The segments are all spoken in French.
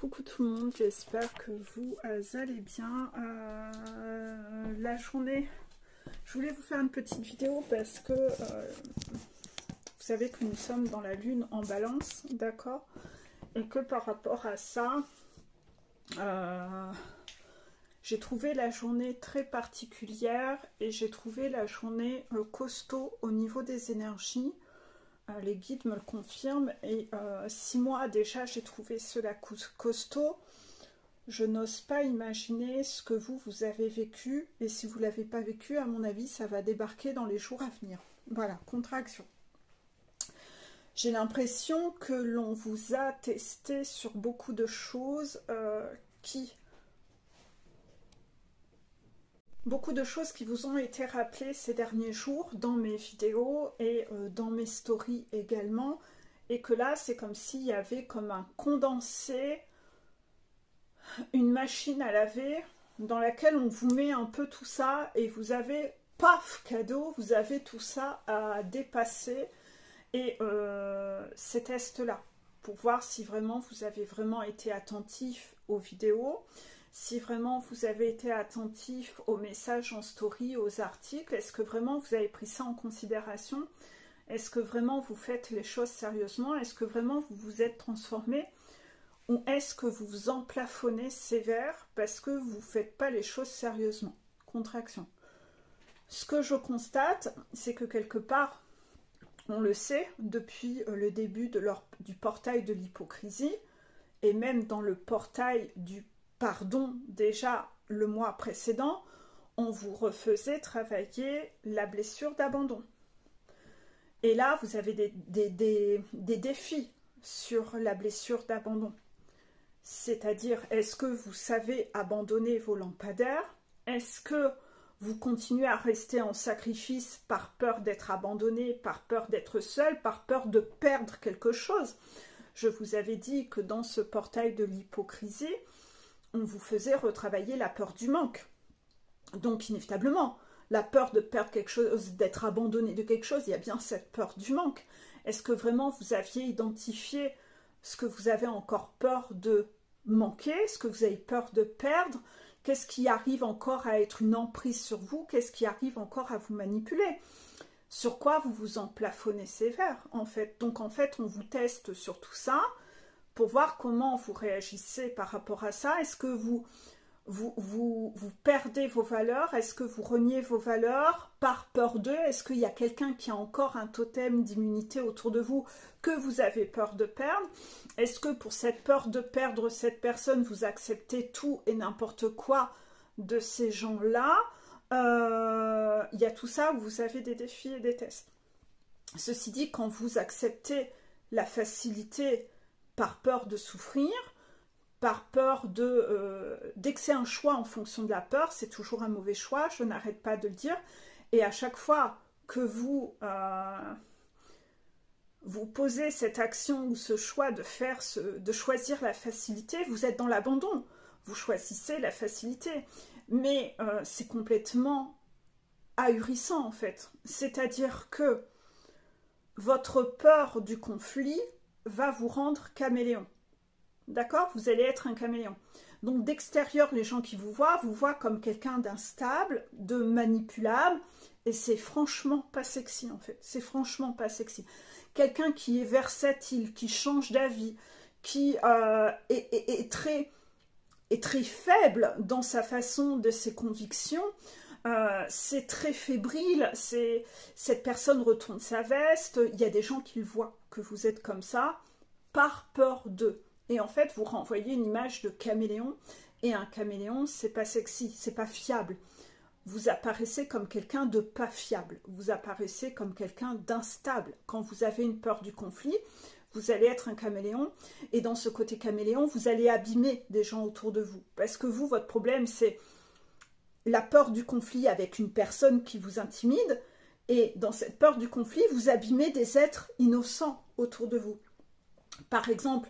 coucou tout le monde, j'espère que vous allez bien. La journée, je voulais vous faire une petite vidéo parce que vous savez que nous sommes dans la lune en balance, d'accord? Et que par rapport à ça, j'ai trouvé la journée très particulière et j'ai trouvé la journée costaud au niveau des énergies. Les guides me le confirment et 6 mois déjà j'ai trouvé cela costaud. Je n'ose pas imaginer ce que vous avez vécu, et si vous ne l'avez pas vécu, à mon avis ça va débarquer dans les jours à venir. Voilà, contraction. J'ai l'impression que l'on vous a testé sur beaucoup de choses Beaucoup de choses qui vous ont été rappelées ces derniers jours dans mes vidéos et dans mes stories également, et que là c'est comme s'il y avait comme un condensé, une machine à laver dans laquelle on vous met un peu tout ça et vous avez, paf, cadeau, vous avez tout ça à dépasser. Et ces tests là pour voir si vraiment vous avez vraiment été attentif aux vidéos, si vraiment vous avez été attentif aux messages en story, aux articles, est-ce que vraiment vous avez pris ça en considération? Est-ce que vraiment vous faites les choses sérieusement? Est-ce que vraiment vous vous êtes transformé? Ou est-ce que vous vous emplafonnez sévère parce que vous ne faites pas les choses sérieusement? Contraction. Ce que je constate, c'est que quelque part, on le sait, depuis le début du portail de l'hypocrisie, et même dans le portail du pardon, déjà le mois précédent, on vous refaisait travailler la blessure d'abandon. Et là, vous avez des défis sur la blessure d'abandon. C'est-à-dire, est-ce que vous savez abandonner vos lampadaires? Est-ce que vous continuez à rester en sacrifice par peur d'être abandonné, par peur d'être seul, par peur de perdre quelque chose? Je vous avais dit que dans ce portail de l'hypocrisie, on vous faisait retravailler la peur du manque. Donc inévitablement, la peur de perdre quelque chose, d'être abandonné de quelque chose, il y a bien cette peur du manque. Est-ce que vraiment vous aviez identifié ce que vous avez encore peur de manquer, ce que vous avez peur de perdre? Qu'est-ce qui arrive encore à être une emprise sur vous? Qu'est-ce qui arrive encore à vous manipuler? Sur quoi vous vous emplafonnez sévère, en fait? Donc, en fait, on vous teste sur tout ça pour voir comment vous réagissez par rapport à ça. Est-ce que vous perdez vos valeurs? Est-ce que vous reniez vos valeurs par peur d'eux? Est-ce qu'il y a quelqu'un qui a encore un totem d'immunité autour de vous que vous avez peur de perdre? Est-ce que pour cette peur de perdre cette personne, vous acceptez tout et n'importe quoi de ces gens-là? Il y a tout ça où vous avez des défis et des tests. Ceci dit, quand vous acceptez la facilité par peur de souffrir, par peur dès que c'est un choix en fonction de la peur, c'est toujours un mauvais choix, je n'arrête pas de le dire. Et à chaque fois que vous posez cette action ou ce choix de choisir la facilité, vous êtes dans l'abandon. Vous choisissez la facilité. Mais c'est complètement ahurissant en fait. C'est-à-dire que votre peur du conflit va vous rendre caméléon. D'accord? Vous allez être un caméléon. Donc d'extérieur, les gens qui vous voient comme quelqu'un d'instable, de manipulable, et c'est franchement pas sexy en fait. C'est franchement pas sexy. Quelqu'un qui est versatile, qui change d'avis, qui est très faible dans sa façon de ses convictions, c'est très fébrile, cette personne retourne sa veste, il y a des gens qui le voient, que vous êtes comme ça, par peur d'eux. Et en fait, vous renvoyez une image de caméléon, et un caméléon, c'est pas sexy, c'est pas fiable. Vous apparaissez comme quelqu'un de pas fiable, vous apparaissez comme quelqu'un d'instable. Quand vous avez une peur du conflit, vous allez être un caméléon, et dans ce côté caméléon, vous allez abîmer des gens autour de vous. Parce que vous, votre problème, c'est la peur du conflit avec une personne qui vous intimide, et dans cette peur du conflit, vous abîmez des êtres innocents autour de vous. Par exemple,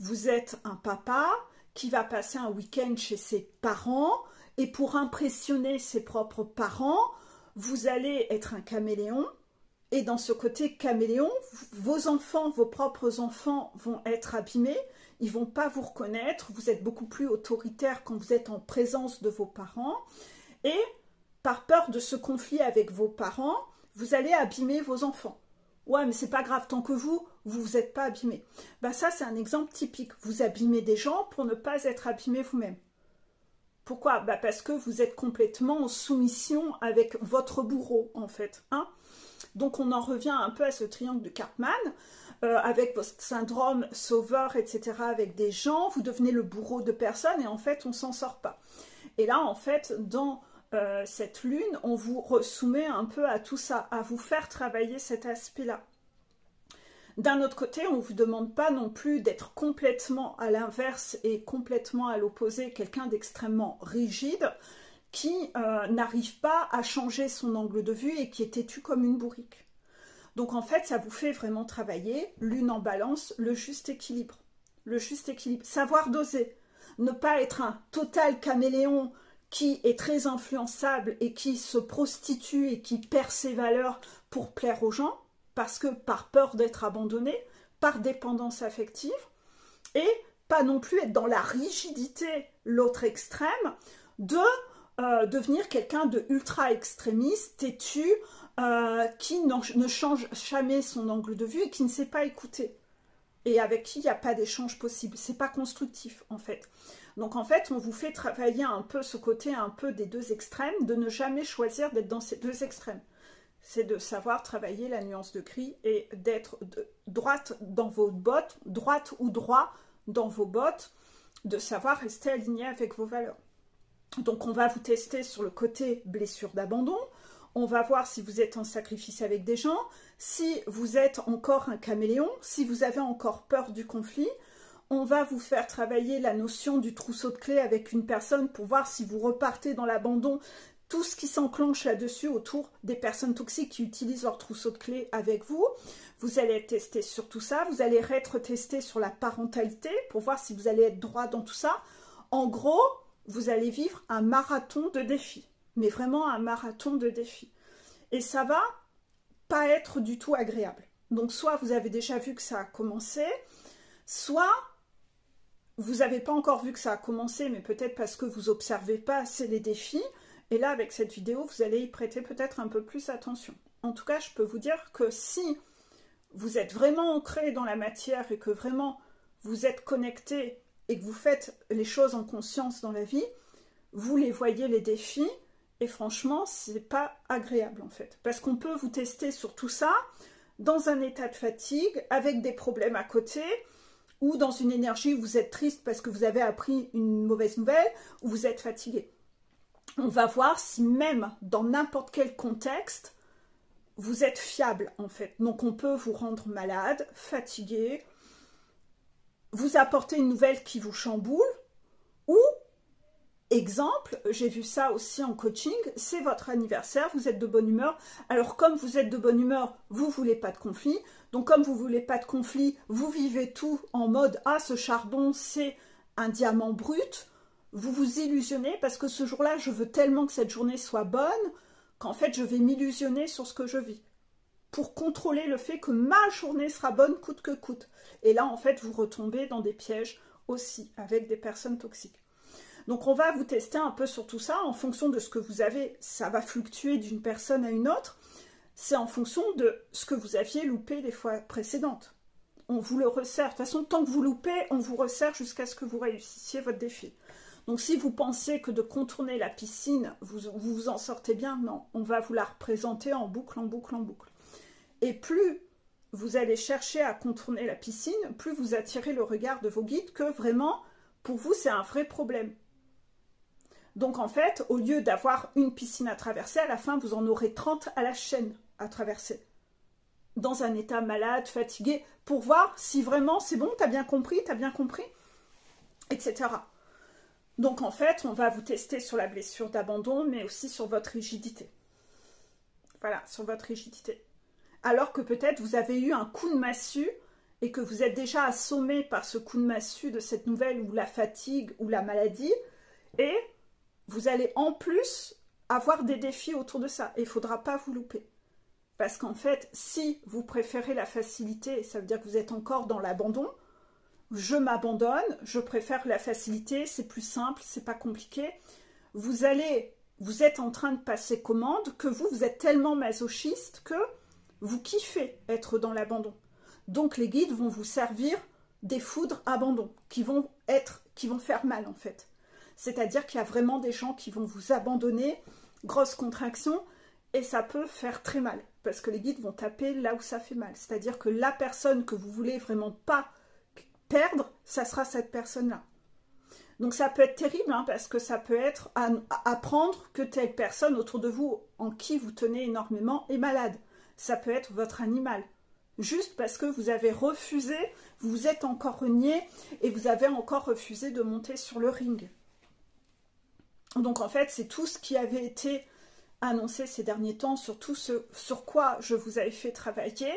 vous êtes un papa qui va passer un week-end chez ses parents, et pour impressionner ses propres parents, vous allez être un caméléon, et dans ce côté caméléon, vos enfants, vos propres enfants vont être abîmés, ils vont pas vous reconnaître, vous êtes beaucoup plus autoritaire quand vous êtes en présence de vos parents, et par peur de ce conflit avec vos parents, vous allez abîmer vos enfants. Ouais, mais c'est pas grave, tant que vous vous êtes pas abîmé. Ben ça, c'est un exemple typique. Vous abîmez des gens pour ne pas être abîmé vous-même. Pourquoi? Ben parce que vous êtes complètement en soumission avec votre bourreau, en fait. Hein? Donc, on en revient un peu à ce triangle de Karpman, avec votre syndrome sauveur, etc., avec des gens, vous devenez le bourreau de personnes, et en fait, on s'en sort pas. Et là, en fait, dans cette lune, on vous soumet un peu à tout ça, à vous faire travailler cet aspect-là. D'un autre côté, on ne vous demande pas non plus d'être complètement à l'inverse et complètement à l'opposé, quelqu'un d'extrêmement rigide qui n'arrive pas à changer son angle de vue et qui est têtu comme une bourrique. Donc en fait, ça vous fait vraiment travailler, lune en balance, le juste équilibre. Le juste équilibre, savoir doser, ne pas être un total caméléon qui est très influençable et qui se prostitue et qui perd ses valeurs pour plaire aux gens, parce que par peur d'être abandonné, par dépendance affective, et pas non plus être dans la rigidité, l'autre extrême, de devenir quelqu'un de ultra extrémiste, têtu, qui ne change jamais son angle de vue et qui ne sait pas écouter. Et avec qui il n'y a pas d'échange possible. C'est pas constructif, en fait. Donc, en fait, on vous fait travailler un peu ce côté un peu des deux extrêmes, de ne jamais choisir d'être dans ces deux extrêmes. C'est de savoir travailler la nuance de gris et d'être droite dans vos bottes, droite ou droit dans vos bottes, de savoir rester aligné avec vos valeurs. Donc, on va vous tester sur le côté blessure d'abandon. On va voir si vous êtes en sacrifice avec des gens, si vous êtes encore un caméléon, si vous avez encore peur du conflit. On va vous faire travailler la notion du trousseau de clés avec une personne pour voir si vous repartez dans l'abandon, tout ce qui s'enclenche là-dessus autour des personnes toxiques qui utilisent leur trousseau de clés avec vous. Vous allez être testé sur tout ça, vous allez être testé sur la parentalité pour voir si vous allez être droit dans tout ça. En gros, vous allez vivre un marathon de défis, mais vraiment un marathon de défis. Et ça va pas être du tout agréable. Donc soit vous avez déjà vu que ça a commencé, soit vous n'avez pas encore vu que ça a commencé, mais peut-être parce que vous n'observez pas assez les défis. Et là, avec cette vidéo, vous allez y prêter peut-être un peu plus attention. En tout cas, je peux vous dire que si vous êtes vraiment ancré dans la matière et que vraiment vous êtes connecté et que vous faites les choses en conscience dans la vie, vous les voyez les défis et franchement, c'est pas agréable en fait. Parce qu'on peut vous tester sur tout ça dans un état de fatigue, avec des problèmes à côté, ou dans une énergie où vous êtes triste parce que vous avez appris une mauvaise nouvelle, ou vous êtes fatigué. On va voir si même dans n'importe quel contexte, vous êtes fiable en fait. Donc on peut vous rendre malade, fatigué, vous apporter une nouvelle qui vous chamboule, ou, exemple, j'ai vu ça aussi en coaching, c'est votre anniversaire, vous êtes de bonne humeur. Alors comme vous êtes de bonne humeur, vous ne voulez pas de conflit. Donc comme vous ne voulez pas de conflit, vous vivez tout en mode « Ah, ce chardon, c'est un diamant brut ». Vous vous illusionnez parce que ce jour-là, je veux tellement que cette journée soit bonne qu'en fait, je vais m'illusionner sur ce que je vis pour contrôler le fait que ma journée sera bonne coûte que coûte. Et là, en fait, vous retombez dans des pièges aussi avec des personnes toxiques. Donc, on va vous tester un peu sur tout ça en fonction de ce que vous avez. Ça va fluctuer d'une personne à une autre. C'est en fonction de ce que vous aviez loupé les fois précédentes. On vous le resserre. De toute façon, tant que vous loupez, on vous resserre jusqu'à ce que vous réussissiez votre défi. Donc, si vous pensez que de contourner la piscine, vous en sortez bien, non. On va vous la représenter en boucle, en boucle, en boucle. Et plus vous allez chercher à contourner la piscine, plus vous attirez le regard de vos guides que vraiment, pour vous, c'est un vrai problème. Donc, en fait, au lieu d'avoir une piscine à traverser, à la fin, vous en aurez 30 à la chaîne à traverser. Dans un état malade, fatigué, pour voir si vraiment c'est bon, t'as bien compris, etc. Donc, en fait, on va vous tester sur la blessure d'abandon, mais aussi sur votre rigidité. Voilà, sur votre rigidité. Alors que peut-être vous avez eu un coup de massue et que vous êtes déjà assommé par ce coup de massue de cette nouvelle ou la fatigue ou la maladie, et vous allez en plus avoir des défis autour de ça. Et il ne faudra pas vous louper. Parce qu'en fait, si vous préférez la facilité, ça veut dire que vous êtes encore dans l'abandon, je m'abandonne, je préfère la facilité, c'est plus simple, c'est pas compliqué. Vous êtes en train de passer commande, que vous êtes tellement masochiste que vous kiffez être dans l'abandon. Donc les guides vont vous servir des foudres abandon, qui vont faire mal en fait. C'est-à-dire qu'il y a vraiment des gens qui vont vous abandonner, grosse contraction, et ça peut faire très mal, parce que les guides vont taper là où ça fait mal. C'est-à-dire que la personne que vous voulez vraiment pas perdre, ça sera cette personne-là. Donc ça peut être terrible, hein, parce que ça peut être apprendre que telle personne autour de vous, en qui vous tenez énormément, est malade. Ça peut être votre animal. Juste parce que vous avez refusé, vous vous êtes encore renié, et vous avez encore refusé de monter sur le ring. Donc en fait, c'est tout ce qui avait été annoncé ces derniers temps, sur tout ce sur quoi je vous avais fait travailler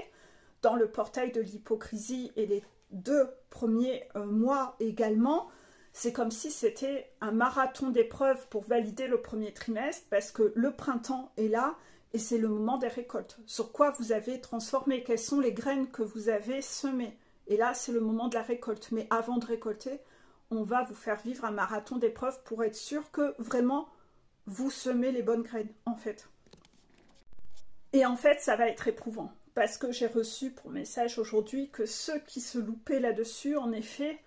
dans le portail de l'hypocrisie et les 2 premiers mois également. C'est comme si c'était un marathon d'épreuves pour valider le premier trimestre, parce que le printemps est là et c'est le moment des récoltes. Sur quoi vous avez transformé, quelles sont les graines que vous avez semées. Et là, c'est le moment de la récolte. Mais avant de récolter, on va vous faire vivre un marathon d'épreuves pour être sûr que vraiment vous semez les bonnes graines, en fait. Et en fait, ça va être éprouvant, parce que j'ai reçu pour message aujourd'hui que ceux qui se loupaient là-dessus, en effet,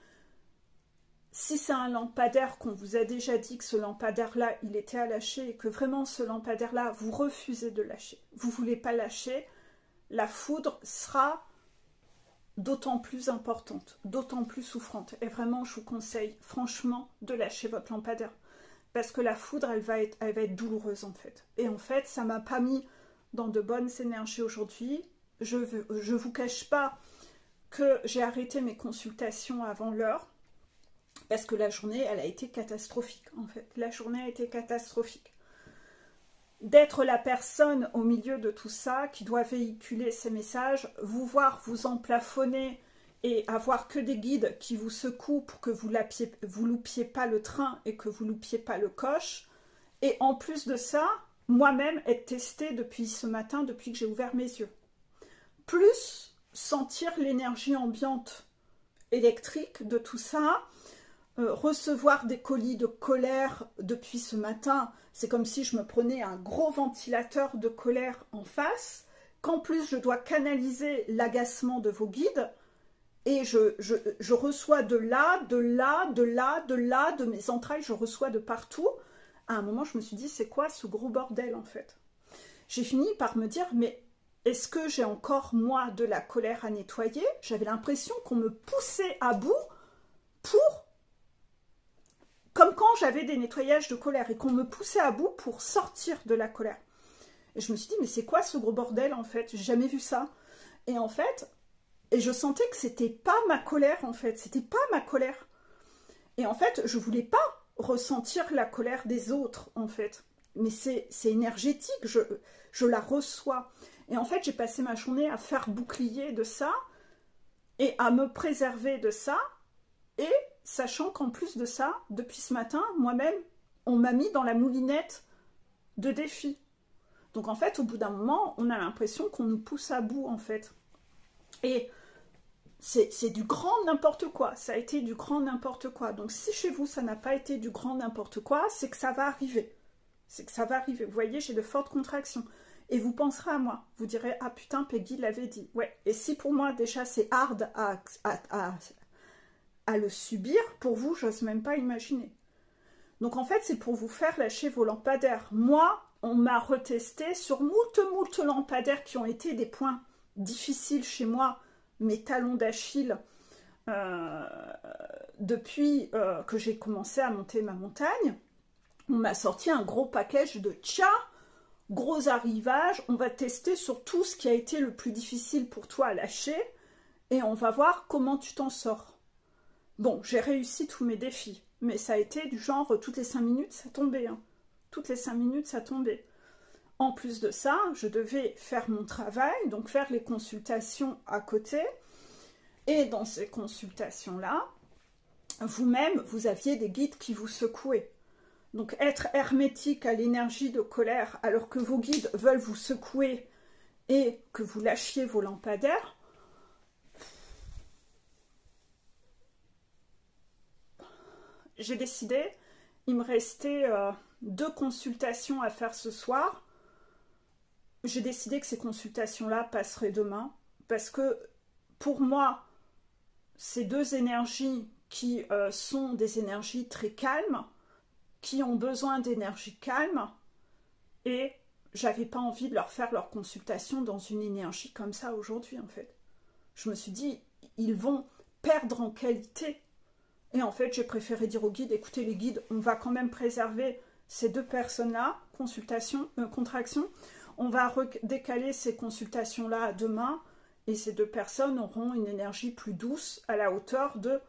si c'est un lampadaire qu'on vous a déjà dit que ce lampadaire-là, il était à lâcher, et que vraiment ce lampadaire-là, vous refusez de lâcher, vous ne voulez pas lâcher, la foudre sera d'autant plus importante, d'autant plus souffrante. Et vraiment, je vous conseille franchement de lâcher votre lampadaire. Parce que la foudre, elle va être douloureuse en fait. Et en fait, ça m'a pas mis dans de bonnes énergies aujourd'hui. Je vous cache pas que j'ai arrêté mes consultations avant l'heure. Parce que la journée, elle a été catastrophique en fait. La journée a été catastrophique. D'être la personne au milieu de tout ça qui doit véhiculer ces messages, vous voir vous emplafonner et avoir que des guides qui vous secouent pour que vous loupiez pas le train et que vous loupiez pas le coche. Et en plus de ça, moi-même être testée depuis ce matin, depuis que j'ai ouvert mes yeux. Plus sentir l'énergie ambiante électrique de tout ça, recevoir des colis de colère depuis ce matin, c'est comme si je me prenais un gros ventilateur de colère en face, qu'en plus je dois canaliser l'agacement de vos guides, et je reçois de mes entrailles, je reçois de partout. À un moment, je me suis dit, c'est quoi ce gros bordel en fait? J'ai fini par me dire, mais est-ce que j'ai encore, moi, de la colère à nettoyer? J'avais l'impression qu'on me poussait à bout pour... Comme quand j'avais des nettoyages de colère et qu'on me poussait à bout pour sortir de la colère. Et je me suis dit, mais c'est quoi ce gros bordel en fait? J'ai jamais vu ça. Et en fait... Et je sentais que c'était pas ma colère, en fait. C'était pas ma colère. Et en fait, je voulais pas ressentir la colère des autres, en fait. Mais c'est énergétique, je la reçois. Et en fait, j'ai passé ma journée à faire bouclier de ça et à me préserver de ça. Et sachant qu'en plus de ça, depuis ce matin, moi-même, on m'a mis dans la moulinette de défi. Donc en fait, au bout d'un moment, on a l'impression qu'on nous pousse à bout, en fait. Et... c'est du grand n'importe quoi, ça a été du grand n'importe quoi. Donc si chez vous ça n'a pas été du grand n'importe quoi, c'est que ça va arriver. C'est que ça va arriver. Vous voyez, j'ai de fortes contractions. Et vous penserez à moi. Vous direz, ah putain, Peggy l'avait dit. Ouais. Et si pour moi déjà c'est hard à le subir, pour vous, j'ose même pas imaginer. Donc en fait, c'est pour vous faire lâcher vos lampadaires. Moi, on m'a retesté sur moult lampadaires qui ont été des points difficiles chez moi, mes talons d'Achille, depuis que j'ai commencé à monter ma montagne. On m'a sorti un gros package de tcha, gros arrivage, on va tester sur tout ce qui a été le plus difficile pour toi à lâcher, et on va voir comment tu t'en sors. Bon, j'ai réussi tous mes défis, mais ça a été du genre, toutes les 5 minutes, ça tombait. Hein. Toutes les 5 minutes, ça tombait. En plus de ça, je devais faire mon travail, donc faire les consultations à côté. Et dans ces consultations-là, vous-même, vous aviez des guides qui vous secouaient. Donc être hermétique à l'énergie de colère alors que vos guides veulent vous secouer et que vous lâchiez vos lampadaires, j'ai décidé, il me restait 2 consultations à faire ce soir. J'ai décidé que ces consultations-là passeraient demain, parce que pour moi, ces 2 énergies qui sont des énergies très calmes, qui ont besoin d'énergie calme, et j'avais pas envie de leur faire leur consultation dans une énergie comme ça aujourd'hui en fait. Je me suis dit, ils vont perdre en qualité. Et en fait, j'ai préféré dire aux guides, écoutez les guides, on va quand même préserver ces 2 personnes-là, contraction, on va décaler ces consultations-là à demain, et ces 2 personnes auront une énergie plus douce à la hauteur de...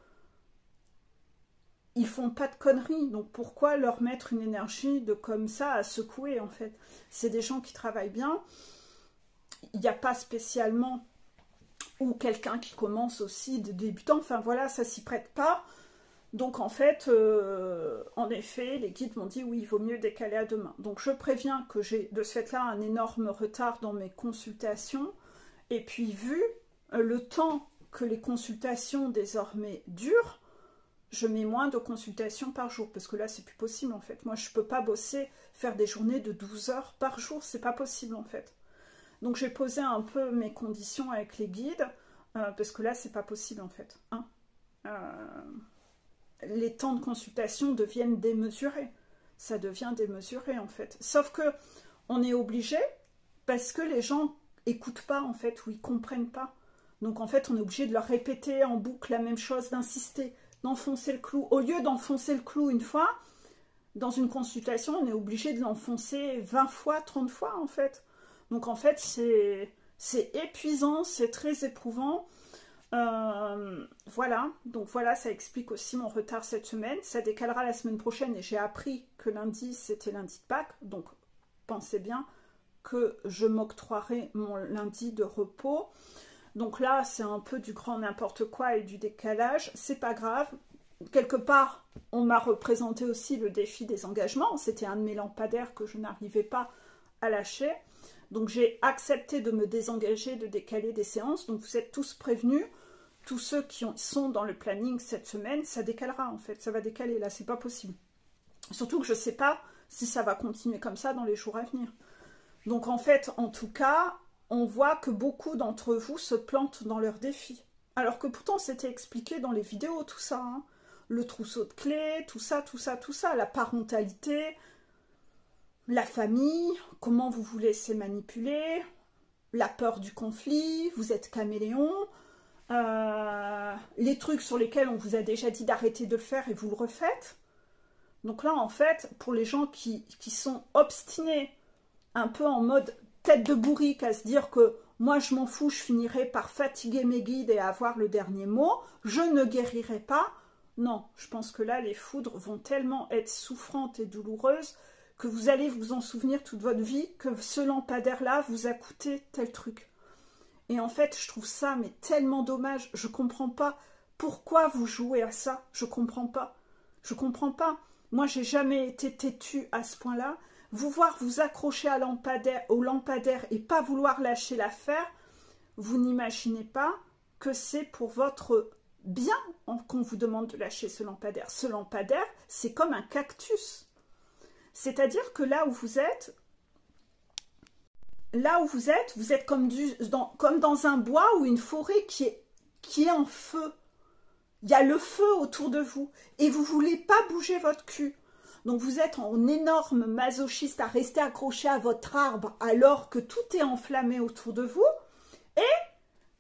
Ils font pas de conneries, donc pourquoi leur mettre une énergie de comme ça à secouer en fait? C'est des gens qui travaillent bien, il n'y a pas spécialement, ou quelqu'un qui commence aussi de débutant, enfin voilà, ça s'y prête pas. Donc en fait, en effet, les guides m'ont dit oui, il vaut mieux décaler à demain. Donc je préviens que j'ai de ce fait-là un énorme retard dans mes consultations. Et puis vu le temps que les consultations désormais durent, je mets moins de consultations par jour. Parce que là, c'est plus possible en fait. Moi, je ne peux pas bosser, faire des journées de 12 heures par jour. C'est pas possible en fait. Donc j'ai posé un peu mes conditions avec les guides. Parce que là, c'est pas possible en fait. Hein, les temps de consultation deviennent démesurés. Ça devient démesuré en fait. Sauf que on est obligé parce que les gens n'écoutent pas en fait, ou ils comprennent pas. Donc en fait, on est obligé de leur répéter en boucle la même chose, d'insister, d'enfoncer le clou. Au lieu d'enfoncer le clou une fois, dans une consultation, on est obligé de l'enfoncer 20 fois, 30 fois en fait. Donc en fait, c'est épuisant, c'est très éprouvant. Voilà, donc voilà, ça explique aussi mon retard cette semaine. Ça décalera la semaine prochaine et j'ai appris que lundi c'était lundi de Pâques, donc pensez bien que je m'octroierai mon lundi de repos. Donc là c'est un peu du grand n'importe quoi et du décalage, c'est pas grave. Quelque part on m'a représenté aussi le défi des engagements, c'était un de mes lampadaires que je n'arrivais pas à lâcher. Donc j'ai accepté de me désengager, de décaler des séances, donc vous êtes tous prévenus. Tous ceux qui sont dans le planning cette semaine, ça décalera en fait, ça va décaler, là c'est pas possible. Surtout que je sais pas si ça va continuer comme ça dans les jours à venir. Donc en fait, en tout cas, on voit que beaucoup d'entre vous se plantent dans leurs défis. Alors que pourtant c'était expliqué dans les vidéos tout ça, hein. Le trousseau de clés, tout ça, la parentalité, la famille, comment vous vous laissez manipuler, la peur du conflit, vous êtes caméléon, les trucs sur lesquels on vous a déjà dit d'arrêter de le faire et vous le refaites. Donc là, en fait, pour les gens qui sont obstinés, un peu en mode tête de bourrique, à se dire que moi je m'en fous, je finirai par fatiguer mes guides et avoir le dernier mot, je ne guérirai pas. Non, je pense que là, les foudres vont tellement être souffrantes et douloureuses que vous allez vous en souvenir toute votre vie, que ce lampadaire-là vous a coûté tel truc. Et en fait, je trouve ça mais tellement dommage. Je comprends pas pourquoi vous jouez à ça. Je comprends pas. Je comprends pas. Moi, j'ai jamais été têtue à ce point-là. Vous voir vous accrocher au lampadaire et pas vouloir lâcher l'affaire, vous n'imaginez pas que c'est pour votre bien qu'on vous demande de lâcher ce lampadaire. Ce lampadaire, c'est comme un cactus. C'est-à-dire que là où vous êtes comme dans un bois ou une forêt qui est en feu. Il y a le feu autour de vous et vous ne voulez pas bouger votre cul. Donc vous êtes en énorme masochiste à rester accroché à votre arbre alors que tout est enflammé autour de vous et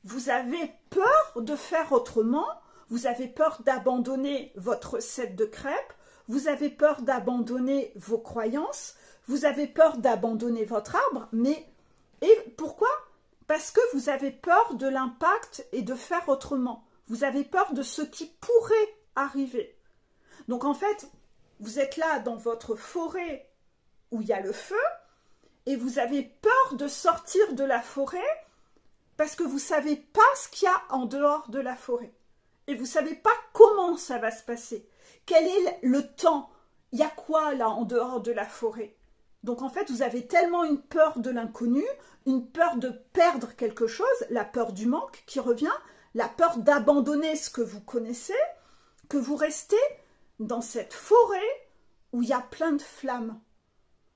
vous avez peur de faire autrement, vous avez peur d'abandonner votre recette de crêpes, vous avez peur d'abandonner vos croyances, vous avez peur d'abandonner votre arbre, et pourquoi? Parce que vous avez peur de l'impact et de faire autrement. Vous avez peur de ce qui pourrait arriver. Donc en fait, vous êtes là dans votre forêt où il y a le feu et vous avez peur de sortir de la forêt parce que vous ne savez pas ce qu'il y a en dehors de la forêt. Et vous ne savez pas comment ça va se passer. Quel est le temps? Il y a quoi là en dehors de la forêt? Donc en fait, vous avez tellement une peur de l'inconnu, une peur de perdre quelque chose, la peur du manque qui revient, la peur d'abandonner ce que vous connaissez, que vous restez dans cette forêt où il y a plein de flammes.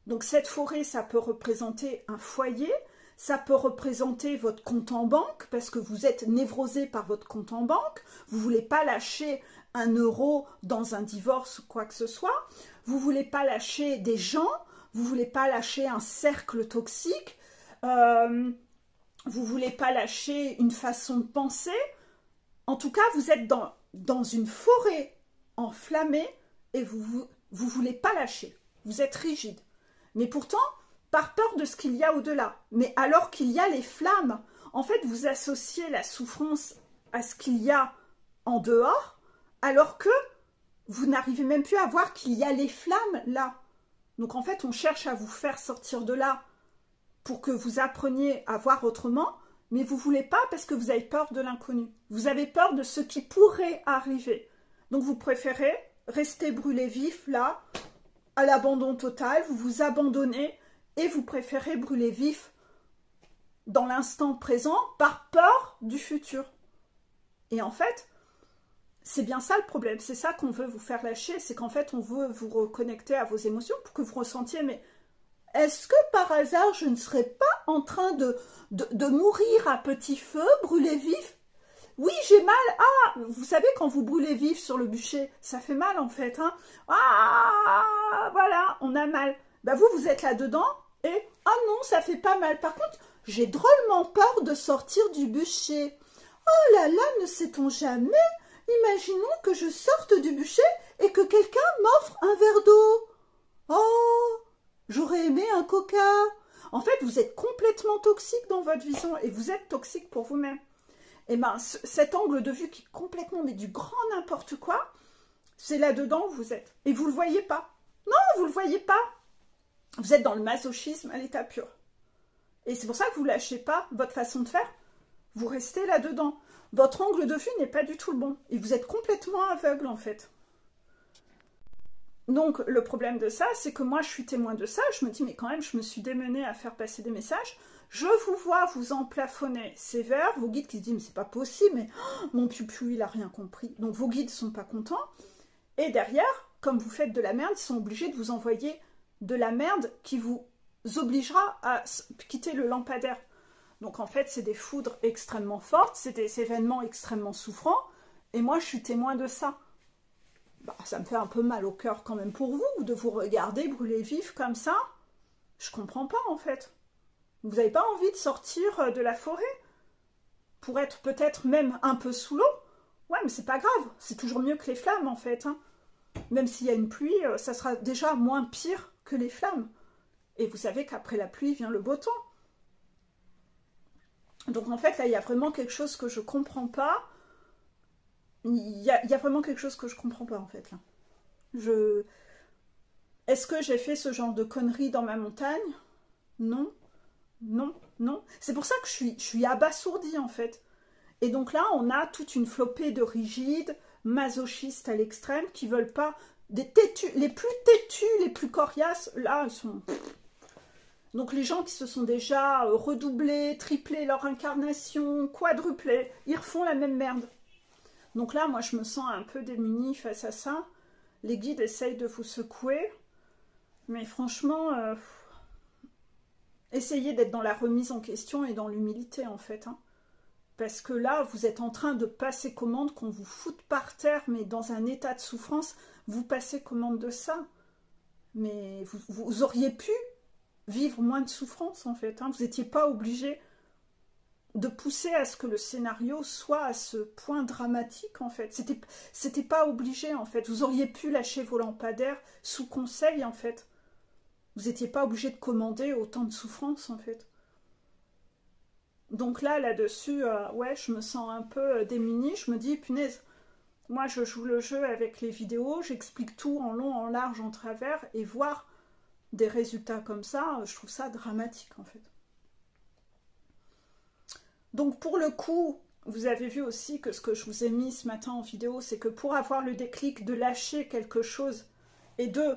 Donc cette forêt, ça peut représenter un foyer, ça peut représenter votre compte en banque, parce que vous êtes névrosé par votre compte en banque, vous ne voulez pas lâcher 1 euro dans un divorce ou quoi que ce soit, vous ne voulez pas lâcher des gens, vous ne voulez pas lâcher un cercle toxique, vous ne voulez pas lâcher une façon de penser. En tout cas, vous êtes dans une forêt enflammée et vous voulez pas lâcher. Vous êtes rigide. Mais pourtant, par peur de ce qu'il y a au-delà. Mais alors qu'il y a les flammes, en fait, vous associez la souffrance à ce qu'il y a en dehors, alors que vous n'arrivez même plus à voir qu'il y a les flammes là. Donc en fait, on cherche à vous faire sortir de là pour que vous appreniez à voir autrement, mais vous ne voulez pas parce que vous avez peur de l'inconnu. Vous avez peur de ce qui pourrait arriver. Donc vous préférez rester brûlé vif là, à l'abandon total, vous vous abandonnez et vous préférez brûler vif dans l'instant présent par peur du futur. Et en fait, c'est bien ça le problème, c'est ça qu'on veut vous faire lâcher, c'est qu'en fait on veut vous reconnecter à vos émotions pour que vous ressentiez, mais est-ce que par hasard je ne serais pas en train de mourir à petit feu, brûler vif? Oui, j'ai mal. Ah, vous savez, quand vous brûlez vif sur le bûcher, ça fait mal en fait. Hein. Ah, voilà, on a mal. Bah vous êtes là-dedans et ah non, ça fait pas mal. Par contre, j'ai drôlement peur de sortir du bûcher. Oh là là, ne sait-on jamais? Imaginons que je sorte du bûcher et que quelqu'un m'offre un verre d'eau. Oh, j'aurais aimé un coca. En fait, vous êtes complètement toxique dans votre vision et vous êtes toxique pour vous-même. Et bien, cet angle de vue qui est complètement, mais du grand n'importe quoi, c'est là-dedans où vous êtes. Et vous ne le voyez pas. Non, vous ne le voyez pas. Vous êtes dans le masochisme à l'état pur. Et c'est pour ça que vous ne lâchez pas votre façon de faire. Vous restez là-dedans. Votre angle de vue n'est pas du tout le bon. Et vous êtes complètement aveugle, en fait. Donc, le problème de ça, c'est que moi, je suis témoin de ça. Je me dis, mais quand même, je me suis démenée à faire passer des messages. Je vous vois vous emplafonner sévère, vos guides qui se disent, mais c'est pas possible, mais oh, mon pupu, il a rien compris. Donc, vos guides sont pas contents. Et derrière, comme vous faites de la merde, ils sont obligés de vous envoyer de la merde qui vous obligera à quitter le lampadaire. Donc, en fait, c'est des foudres extrêmement fortes, c'est des événements extrêmement souffrants. Et moi, je suis témoin de ça. Bah, ça me fait un peu mal au cœur quand même pour vous, de vous regarder brûler vif comme ça. Je comprends pas, en fait. Vous n'avez pas envie de sortir de la forêt pour être peut-être même un peu sous l'eau? Ouais, mais c'est pas grave. C'est toujours mieux que les flammes, en fait. Hein. Même s'il y a une pluie, ça sera déjà moins pire que les flammes. Et vous savez qu'après la pluie vient le beau temps. Donc, en fait, là, il y a vraiment quelque chose que je comprends pas. Il y a vraiment quelque chose que je comprends pas, en fait, là. Est-ce que j'ai fait ce genre de conneries dans ma montagne? Non. Non, non. C'est pour ça que je suis abasourdie, en fait. Et donc là, on a toute une flopée de rigides, masochistes à l'extrême, qui veulent pas... des têtus, les plus têtus, les plus coriaces, là, ils sont... Donc les gens qui se sont déjà redoublés, triplés leur incarnation, quadruplés, ils refont la même merde. Donc là, moi, je me sens un peu démunie face à ça. Les guides essayent de vous secouer. Mais franchement... essayez d'être dans la remise en question et dans l'humilité, en fait. Hein. Parce que là, vous êtes en train de passer commande, qu'on vous foute par terre, mais dans un état de souffrance, vous passez commande de ça. Mais vous auriez pu vivre moins de souffrance, en fait. Hein. Vous n'étiez pas obligé de pousser à ce que le scénario soit à ce point dramatique, en fait. C'était pas obligé, en fait. Vous auriez pu lâcher vos lampadaires sous conseil, en fait. Vous n'étiez pas obligé de commander autant de souffrance, en fait. Donc là-dessus, ouais, je me sens un peu démunie. Je me dis, punaise, moi, je joue le jeu avec les vidéos, j'explique tout en long, en large, en travers, et voir des résultats comme ça, je trouve ça dramatique, en fait. Donc, pour le coup, vous avez vu aussi que ce que je vous ai mis ce matin en vidéo, c'est que pour avoir le déclic de lâcher quelque chose et de...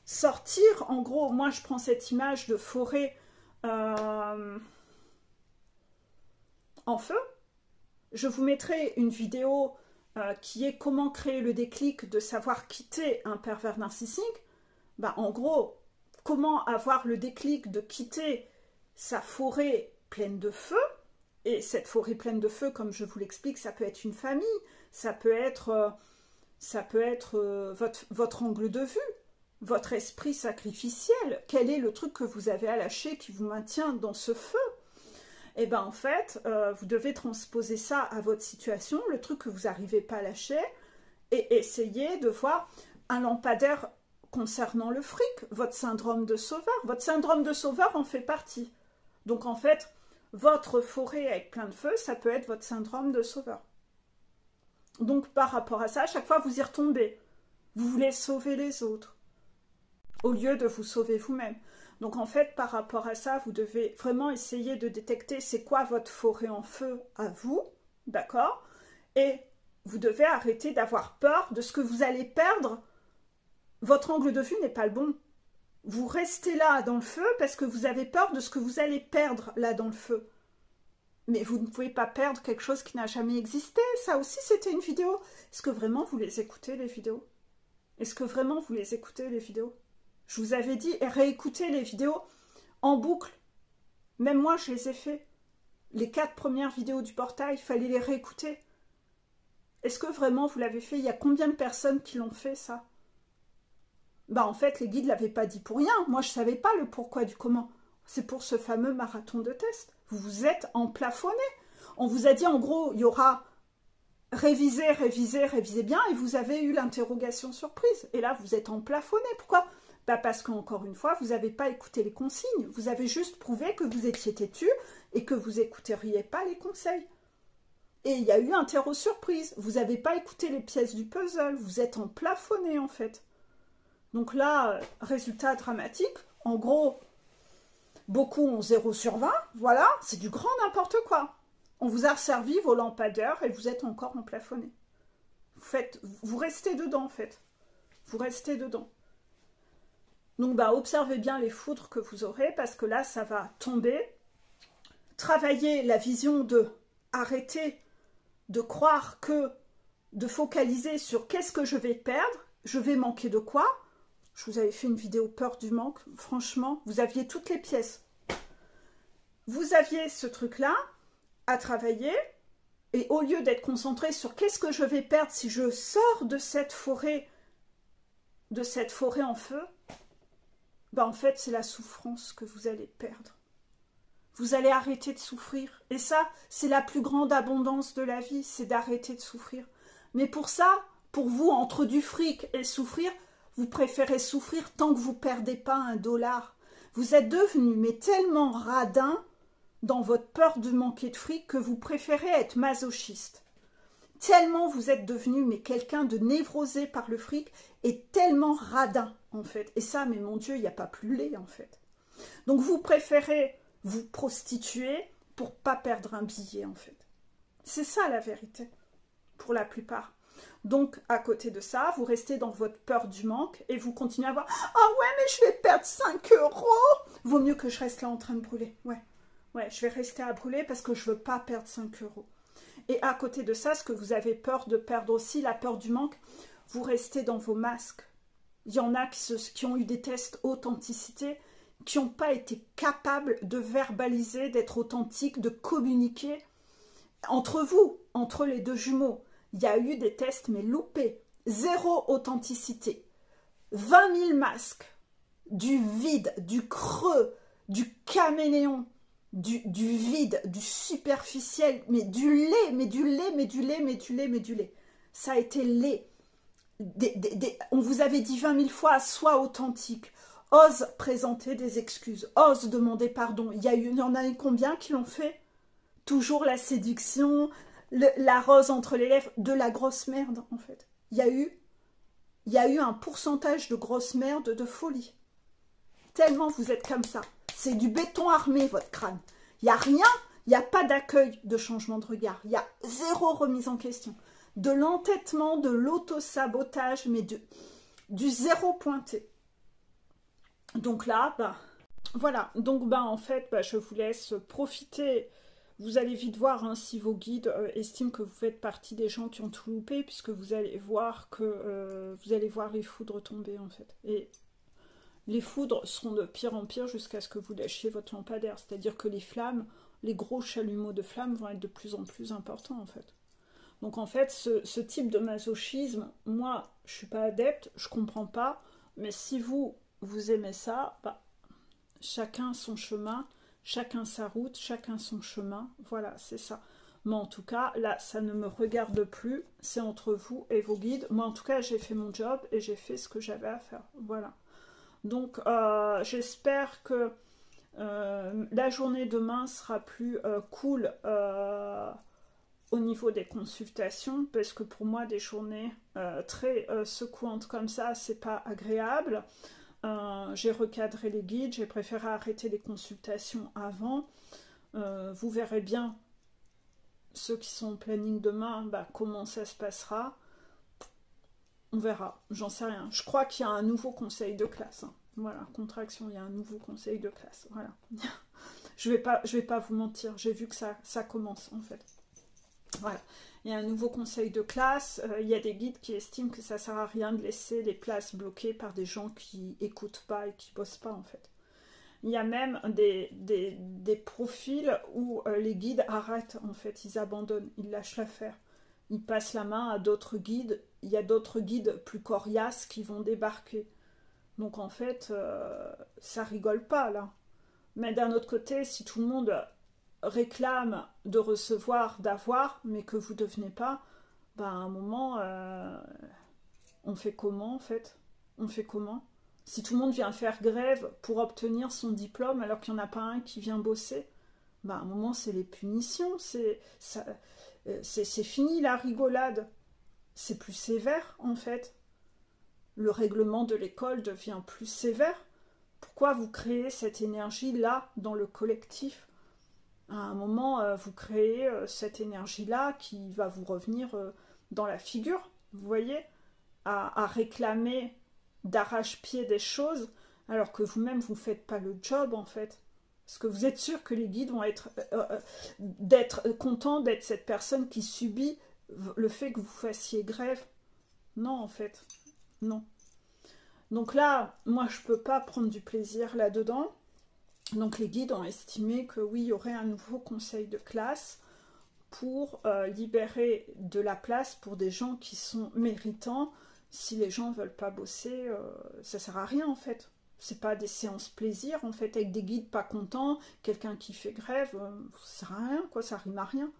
sortir, en gros, moi je prends cette image de forêt en feu. Je vous mettrai une vidéo qui est comment créer le déclic de savoir quitter un pervers narcissique, bah, en gros, comment avoir le déclic de quitter sa forêt pleine de feu. Et cette forêt pleine de feu, comme je vous l'explique, ça peut être une famille, ça peut être votre angle de vue, votre esprit sacrificiel. Quel est le truc que vous avez à lâcher qui vous maintient dans ce feu? Et bien en fait, vous devez transposer ça à votre situation, le truc que vous n'arrivez pas à lâcher, et essayer de voir un lampadaire concernant le fric, votre syndrome de sauveur. Votre syndrome de sauveur en fait partie. Donc en fait, votre forêt avec plein de feu, ça peut être votre syndrome de sauveur. Donc par rapport à ça, à chaque fois vous y retombez. Vous voulez sauver les autres, au lieu de vous sauver vous-même. Donc en fait, par rapport à ça, vous devez vraiment essayer de détecter c'est quoi votre forêt en feu à vous, d'accord? Et vous devez arrêter d'avoir peur de ce que vous allez perdre. Votre angle de vue n'est pas le bon. Vous restez là dans le feu parce que vous avez peur de ce que vous allez perdre là dans le feu. Mais vous ne pouvez pas perdre quelque chose qui n'a jamais existé. Ça aussi, c'était une vidéo. Est-ce que vraiment vous les écoutez, les vidéos? Est-ce que vraiment vous les écoutez, les vidéos? Je vous avais dit, réécoutez les vidéos en boucle. Même moi, je les ai fait. Les 4 premières vidéos du portail, il fallait les réécouter. Est-ce que vraiment vous l'avez fait? Il y a combien de personnes qui l'ont fait, ça? Bah en fait, les guides ne l'avaient pas dit pour rien. Moi, je ne savais pas le pourquoi du comment. C'est pour ce fameux marathon de test. Vous vous êtes emplafonné. On vous a dit, en gros, il y aura réviser, réviser, réviser bien, et vous avez eu l'interrogation surprise. Et là, vous êtes emplafonné. Pourquoi? Bah parce qu'encore une fois, vous n'avez pas écouté les consignes. Vous avez juste prouvé que vous étiez têtu et que vous n'écouteriez pas les conseils. Et il y a eu interro surprise. Vous n'avez pas écouté les pièces du puzzle. Vous êtes emplafonné, en fait. Donc là, résultat dramatique. En gros, beaucoup ont 0 sur 20. Voilà, c'est du grand n'importe quoi. On vous a servi vos lampadaires et vous êtes encore emplafonné. Vous restez dedans, en fait. Vous restez dedans. Donc, bah, observez bien les foudres que vous aurez, parce que là, ça va tomber. Travaillez la vision de arrêter de croire que, de focaliser sur qu'est-ce que je vais perdre, je vais manquer de quoi. Je vous avais fait une vidéo peur du manque. Franchement, vous aviez toutes les pièces. Vous aviez ce truc-là à travailler, et au lieu d'être concentré sur qu'est-ce que je vais perdre si je sors de cette forêt en feu, ben en fait, c'est la souffrance que vous allez perdre. Vous allez arrêter de souffrir. Et ça, c'est la plus grande abondance de la vie, c'est d'arrêter de souffrir. Mais pour ça, pour vous, entre du fric et souffrir, vous préférez souffrir tant que vous ne perdez pas $1. Vous êtes devenu mais tellement radin dans votre peur de manquer de fric que vous préférez être masochiste. Tellement vous êtes devenu mais quelqu'un de névrosé par le fric et tellement radin, en fait. Et ça, mais mon Dieu, il n'y a pas plus laid, en fait. Donc vous préférez vous prostituer pour pas perdre un billet, en fait. C'est ça la vérité, pour la plupart. Donc, à côté de ça, vous restez dans votre peur du manque et vous continuez à voir « Ah ouais, mais je vais perdre 5 €. Vaut mieux que je reste là en train de brûler. Ouais, je vais rester à brûler parce que je veux pas perdre 5 €. Et à côté de ça, ce que vous avez peur de perdre aussi, la peur du manque, vous restez dans vos masques. Il y en a qui ont eu des tests authenticité, qui n'ont pas été capables de verbaliser, d'être authentiques, de communiquer entre vous, entre les deux jumeaux. Il y a eu des tests, mais loupés. 0 authenticité. 20 000 masques. Du vide, du creux, du caméléon, du vide, du superficiel, mais du lait, mais du lait, mais du lait, mais du lait, mais du lait. Ça a été laid. On vous avait dit 20 000 fois, sois authentique. Ose présenter des excuses. Ose demander pardon. Il y en a eu combien qui l'ont fait? Toujours la séduction, la rose entre les lèvres, de la grosse merde, en fait. Il y a eu un pourcentage de grosse merde de folie. Tellement vous êtes comme ça. C'est du béton armé, votre crâne. Il n'y a rien, il n'y a pas d'accueil de changement de regard. Il y a 0 remise en question. De l'entêtement, de l'auto-sabotage, mais du 0 pointé. Donc là, bah, voilà. Donc, bah, en fait, bah, je vous laisse profiter vous allez vite voir hein, si vos guides estiment que vous faites partie des gens qui ont tout loupé, puisque vous allez voir que vous allez voir les foudres tomber en fait. Et les foudres seront de pire en pire jusqu'à ce que vous lâchiez votre lampadaire. C'est-à-dire que les flammes, les gros chalumeaux de flammes vont être de plus en plus importants en fait. Donc en fait, ce type de masochisme, moi, je suis pas adepte, je comprends pas, mais si vous aimez ça, bah, chacun son chemin, chacun sa route, chacun son chemin, voilà, c'est ça. Mais en tout cas, là, ça ne me regarde plus, c'est entre vous et vos guides. Moi, en tout cas, j'ai fait mon job et j'ai fait ce que j'avais à faire, voilà. Donc, j'espère que la journée demain sera plus cool au niveau des consultations, parce que pour moi, des journées très secouantes comme ça, c'est pas agréable. J'ai recadré les guides, j'ai préféré arrêter les consultations avant. Vous verrez bien, ceux qui sont au planning demain, bah, comment ça se passera. On verra, j'en sais rien. Je crois qu'il y a un nouveau conseil de classe. Hein. Voilà, contraction, il y a un nouveau conseil de classe. Voilà. je vais pas vous mentir, j'ai vu que ça commence en fait. Voilà. Il y a un nouveau conseil de classe. Il y a des guides qui estiment que ça sert à rien de laisser les places bloquées par des gens qui écoutent pas et qui bossent pas en fait. Il y a même des profils où les guides arrêtent en fait, ils abandonnent, ils lâchent l'affaire. Ils passent la main à d'autres guides. Il y a d'autres guides plus coriaces qui vont débarquer. Donc en fait, ça rigole pas là. Mais d'un autre côté, si tout le monde réclame de recevoir, d'avoir, mais que vous ne devenez pas, ben à un moment, on fait comment en fait? On fait comment? Si tout le monde vient faire grève pour obtenir son diplôme alors qu'il n'y en a pas un qui vient bosser, ben à un moment, c'est les punitions, c'est fini la rigolade. C'est plus sévère en fait. Le règlement de l'école devient plus sévère. Pourquoi vous créez cette énergie-là dans le collectif? À un moment, vous créez cette énergie-là qui va vous revenir dans la figure, vous voyez, à réclamer d'arrache-pied des choses, alors que vous-même, vous ne faites pas le job, en fait. Parce que vous êtes sûr que les guides vont d'être contents d'être cette personne qui subit le fait que vous fassiez grève. Non, en fait, non. Donc là, moi, je ne peux pas prendre du plaisir là-dedans. Donc les guides ont estimé que oui, il y aurait un nouveau conseil de classe pour libérer de la place pour des gens qui sont méritants. Si les gens ne veulent pas bosser, ça ne sert à rien en fait. C'est pas des séances plaisir en fait, avec des guides pas contents, quelqu'un qui fait grève, ça sert à rien quoi, ça rime à rien.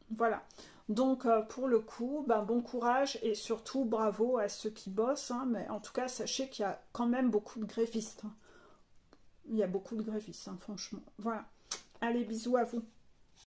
Voilà. Donc pour le coup, ben, bon courage et surtout bravo à ceux qui bossent, hein, mais en tout cas sachez qu'il y a quand même beaucoup de grévistes. Hein. Il y a beaucoup de grévistes, hein, franchement. Voilà. Allez, bisous à vous.